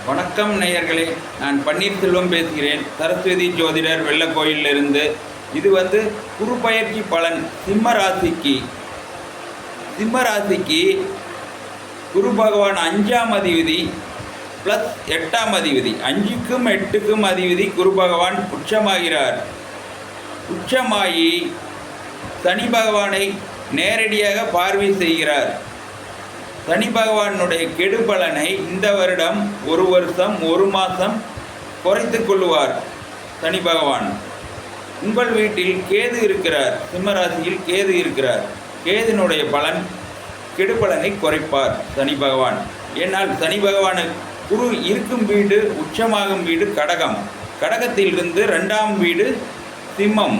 வணக்கம் நேயர்களே, நான் பன்னீர்செல்வம் பேசுகிறேன். சரஸ்வதி ஜோதிடர் வெள்ளக்கோயிலிருந்து. இது குரு பயிற்சி பலன். சிம்ம ராசிக்கு குரு பகவான் 5ஆம் அதிபதி ப்ளஸ் 8ஆம் அதிபதி, 5க்கும் 8க்கும் அதிபதி குரு பகவான் உச்சமாகிறார். உச்சமாகி சனி பகவானை நேரடியாக பார்வை செய்கிறார். சனி பகவானுடைய கெடு பலனை இந்த வருடம் 1 வருஷம் 1 மாதம் குறைத்து கொள்ளுவார். சனி பகவான் உங்கள் வீட்டில் கேது இருக்கிறார். சிம்மராசியில் கேது இருக்கிறார். கேதுனுடைய பலன் கெடு பலனை குறைப்பார் சனி பகவான். ஏன்னால் சனி பகவானு குரு இருக்கும் வீடு, உச்சமாகும் வீடு கடகம். கடகத்திலிருந்து 2ஆம் வீடு சிம்மம்.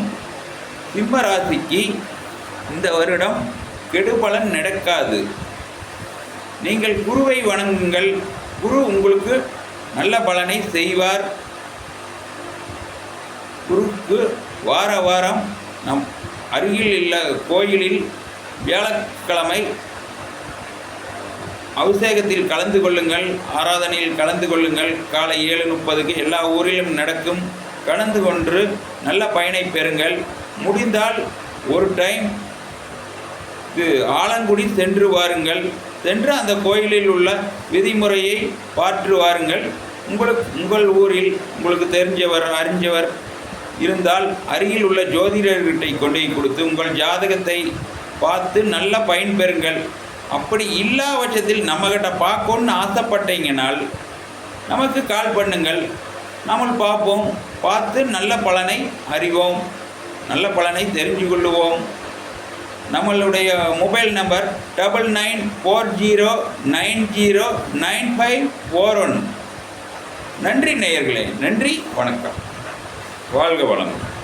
சிம்ம ராசிக்கு இந்த வருடம் கெடு பலன் நடக்காது. நீங்கள் குருவை வணங்குங்கள். குரு உங்களுக்கு நல்ல பலனை செய்வார். குருக்கு வாரம் நம் அருகில் உள்ள கோயிலில் வியாழக்கிழமை அபிஷேகத்தில் கலந்து கொள்ளுங்கள். ஆராதனையில் கலந்து கொள்ளுங்கள். காலை 7:30க்கு எல்லா ஊரிலும் நடக்கும். கலந்து கொண்டு நல்ல பயனை பெறுங்கள். முடிந்தால் ஒரு டைம் ஆலங்குடி சென்று வாருங்கள். சென்று அந்த கோயிலில் உள்ள விதிமுறையை பார்த்து வாருங்கள். உங்கள் ஊரில் உங்களுக்கு தெரிஞ்சவர் அறிஞ்சவர் இருந்தால் அருகில் உள்ள ஜோதிடர்கிட்ட கொண்டு கொடுத்து உங்கள் ஜாதகத்தை பார்த்து நல்ல பயன் பெறுங்கள். அப்படி இல்லா பட்சத்தில் நம்மகிட்ட பார்க்கணுன்னு ஆசைப்பட்டீங்கனால் நமக்கு கால் பண்ணுங்கள். நம்ம பார்ப்போம். பார்த்து நல்ல பலனை அறிவோம், நல்ல பலனை தெரிஞ்சு கொள்ளுவோம். நம்மளுடைய மொபைல் நம்பர் 9940909541. நன்றி நேயர்களே, நன்றி, வணக்கம், வாழ்க வளமுடன்.